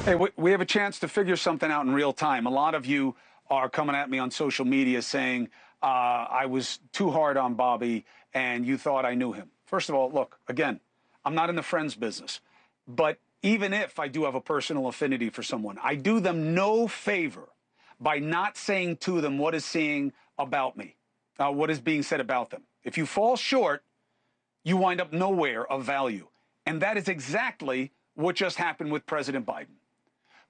Hey, we have a chance to figure something out in real time. A lot of you are coming at me on social media saying I was too hard on Bobby and you thought I knew him. First of all, look, again, I'm not in the friends business. But even if I do have a personal affinity for someone, I do them no favor by not saying to them what is saying about me, what is being said about them. If you fall short, you wind up nowhere of value. And that is exactly what just happened with President Biden.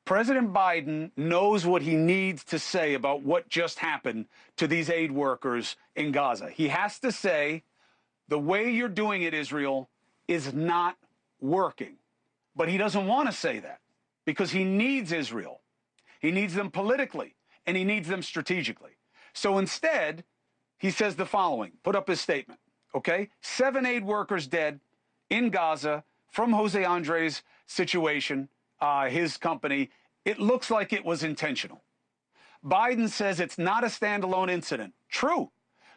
President Biden knows what he needs to say about what just happened to these aid workers in Gaza. He has to say, the way you're doing it, Israel, is not working. But he doesn't want to say that because he needs Israel. He needs them politically and he needs them strategically. So instead, he says the following, put up his statement, okay? 7 aid workers dead in Gaza from Jose Andres' situation, his company. It looks like it was intentional. Biden says it's not a standalone incident. True.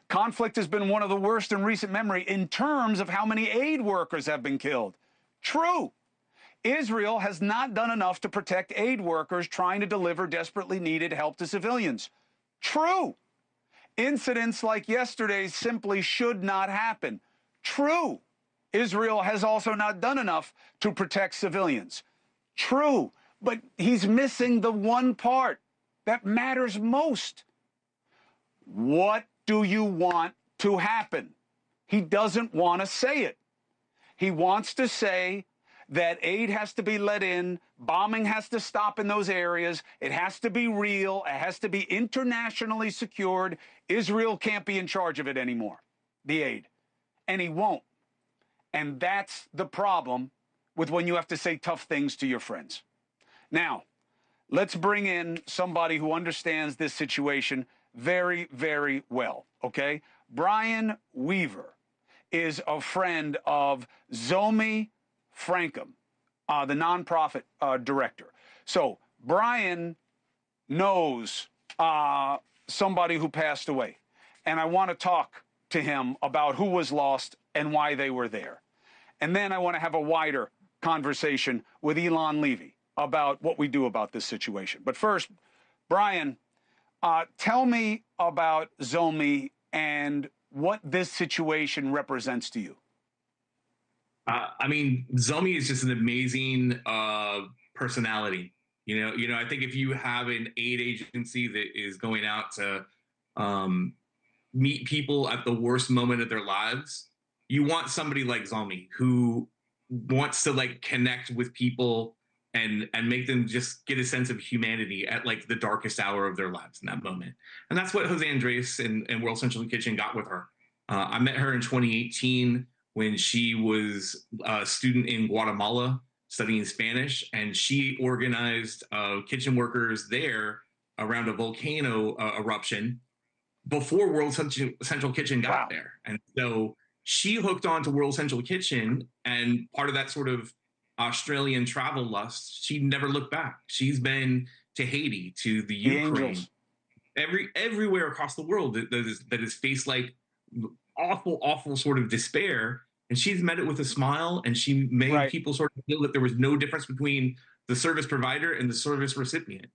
Conflict has been one of the worst in recent memory in terms of how many aid workers have been killed. True. Israel has not done enough to protect aid workers trying to deliver desperately needed help to civilians. True. Incidents like yesterday's simply should not happen. True. Israel has also not done enough to protect civilians. True. But he's missing the one part that matters most. What do you want to happen? He doesn't want to say it. He wants to say that aid has to be let in, bombing has to stop in those areas, it has to be real, it has to be internationally secured. Israel can't be in charge of it anymore, the aid. And he won't. And that's the problem with when you have to say tough things to your friends. Now, let's bring in somebody who understands this situation very, very well, okay? Brian Weaver is a friend of Zomi Frankham, the nonprofit director. So Brian knows somebody who passed away, and I want to talk to him about who was lost and why they were there. And then I want to have a wider conversation with Eylon Levy about what we do about this situation. But first, Brian, tell me about Zomi and what this situation represents to you. I mean, Zomi is just an amazing personality. I think if you have an aid agency that is going out to meet people at the worst moment of their lives, you want somebody like Zomi who wants to like connect with people and make them just get a sense of humanity at like the darkest hour of their lives in that moment. And that's what Jose Andres and World Central Kitchen got with her. I met her in 2018 when she was a student in Guatemala studying Spanish, and she organized kitchen workers there around a volcano eruption before World Central Kitchen got there. And so she hooked on to World Central Kitchen, and part of that sort of Australian travel lust, she never looked back. She's been to Haiti, to the Ukraine, everywhere across the world that has faced like awful sort of despair, and she's met it with a smile, and she made people sort of feel that there was no difference between the service provider and the service recipient.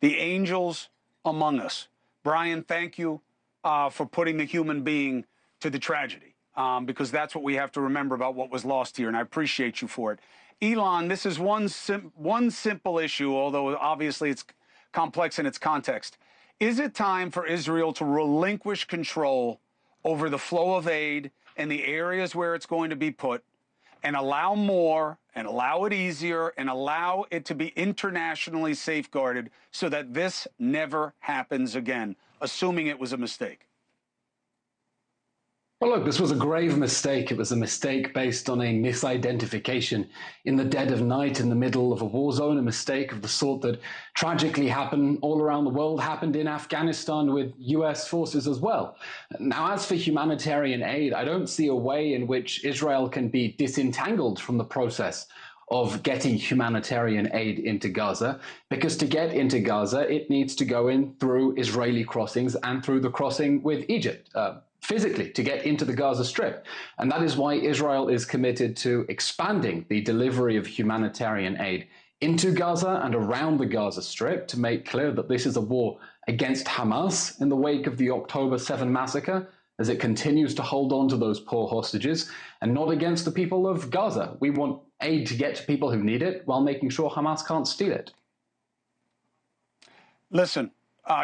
The angels among us. Brian, thank you for putting the human being to the tragedy, because that's what we have to remember about what was lost here, and I appreciate you for it. Eylon, this is one simple issue, although obviously it's complex in its context. Is it time for Israel to relinquish control over the flow of aid and the areas where it's going to be put, and allow more, and allow it easier, and allow it to be internationally safeguarded so that this never happens again, assuming it was a mistake? Well, look, this was a grave mistake. It was a mistake based on a misidentification in the dead of night in the middle of a war zone, a mistake of the sort that tragically happened all around the world, happened in Afghanistan with US forces as well. Now, as for humanitarian aid, I don't see a way in which Israel can be disentangled from the process of getting humanitarian aid into Gaza, because to get into Gaza, it needs to go in through Israeli crossings and through the crossing with Egypt. physically to get into the Gaza Strip. And that is why Israel is committed to expanding the delivery of humanitarian aid into Gaza and around the Gaza Strip to make clear that this is a war against Hamas in the wake of the October 7 massacre, as it continues to hold on to those poor hostages, and not against the people of Gaza. We want aid to get to people who need it while making sure Hamas can't steal it. Listen,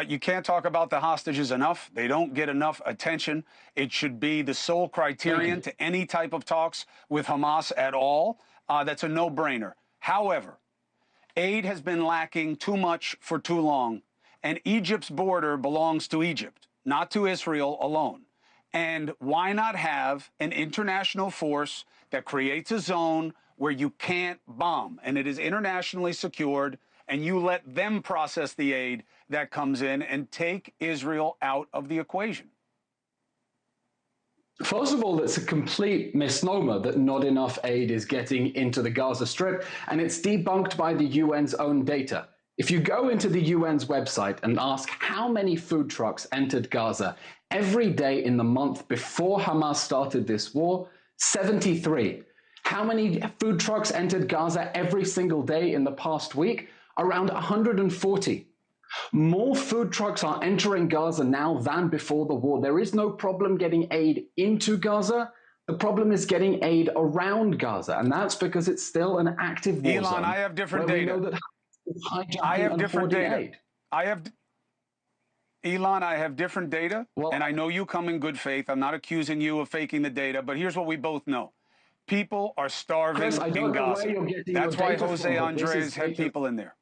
you can't talk about the hostages enough. They don't get enough attention. It should be the sole criterion to any type of talks with Hamas at all. That's a no-brainer. However, aid has been lacking too much for too long, and Egypt's border belongs to Egypt, not to Israel alone. And why not have an international force that creates a zone where you can't bomb, and it is internationally secured, and you let them process the aid that comes in and take Israel out of the equation? First of all, it's a complete misnomer that not enough aid is getting into the Gaza Strip, and it's debunked by the UN's own data. If you go into the UN's website and ask how many food trucks entered Gaza every day in the month before Hamas started this war, 73. How many food trucks entered Gaza every single day in the past week? Around 140. More food trucks are entering Gaza now than before the war. There is no problem getting aid into Gaza. The problem is getting aid around Gaza, and that's because it's still an active war zone. Eylon, I have different data. I have different data. Eylon, I have different data, and I know you come in good faith. I'm not accusing you of faking the data, but here's what we both know. People are starving Chris, in Gaza. That's why Jose Andres had people in there.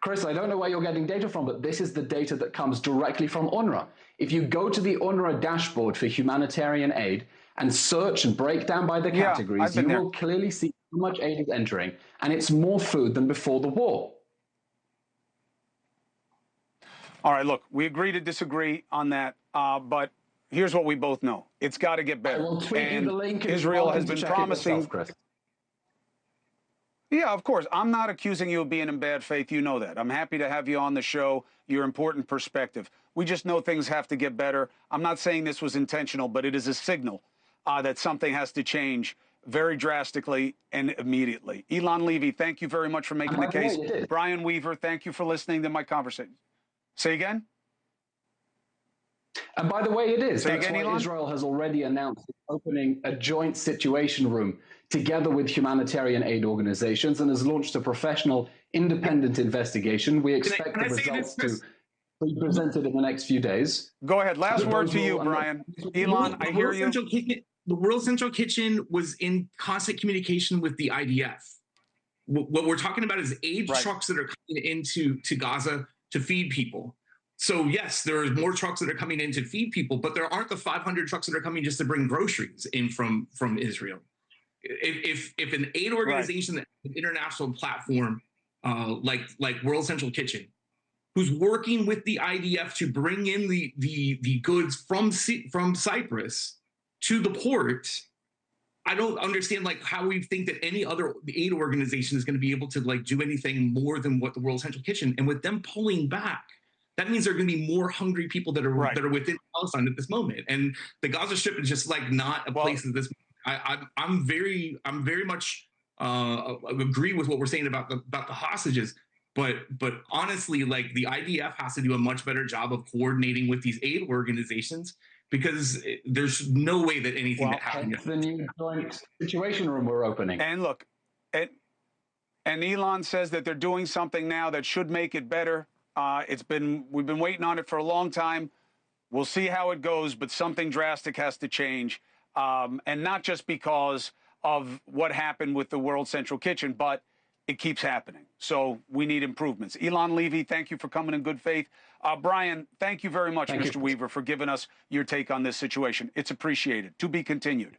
Chris, I don't know where you're getting data from, but this is the data that comes directly from UNRWA. If you go to the UNRWA dashboard for humanitarian aid and search and break down by the categories, you will clearly see how much aid is entering, and it's more food than before the war. All right, look, we agree to disagree on that, but here's what we both know. It's got to get better. I will tweet you the link. Israel has been promising... yourself, Chris. Yeah, of course. I'm not accusing you of being in bad faith. You know that. I'm happy to have you on the show. Your important perspective. We just know things have to get better. I'm not saying this was intentional, but it is a signal that something has to change very drastically and immediately. Eylon Levy, thank you very much for making the case. Brian Weaver, thank you for listening to my conversation. Say again? And by the way, it is. Say That's again, why Eylon? Israel has already announced opening a joint situation room together with humanitarian aid organizations and has launched a professional independent investigation. We expect the results to be presented in the next few days. Go ahead. Last word to you, Brian. Eylon, I hear you. The World Central Kitchen was in constant communication with the IDF. What we're talking about is aid trucks that are coming into Gaza to feed people. So yes, there are more trucks that are coming in to feed people, but there aren't the 500 trucks that are coming just to bring groceries in from Israel. If an aid organization, an international platform like World Central Kitchen, who's working with the IDF to bring in the goods from Cyprus to the port, I don't understand how we think that any other aid organization is going to be able to do anything more than what the World Central Kitchen. And with them pulling back, that means there are going to be more hungry people that are within Palestine at this moment. And the Gaza Strip is just not a place at this moment. I'm very much agree with what we're saying about the hostages. But honestly, the IDF has to do a much better job of coordinating with these aid organizations, because there's no way that anything that happened. It's the new joint situation room we're opening. And look, and Eylon says that they're doing something now that should make it better. We've been waiting on it for a long time. We'll see how it goes, but something drastic has to change, and not just because of what happened with the World Central Kitchen, but it keeps happening. So we need improvements. Eylon Levy, thank you for coming in good faith. Brian, thank you very much, Mr. Weaver, for giving us your take on this situation. It's appreciated. To be continued.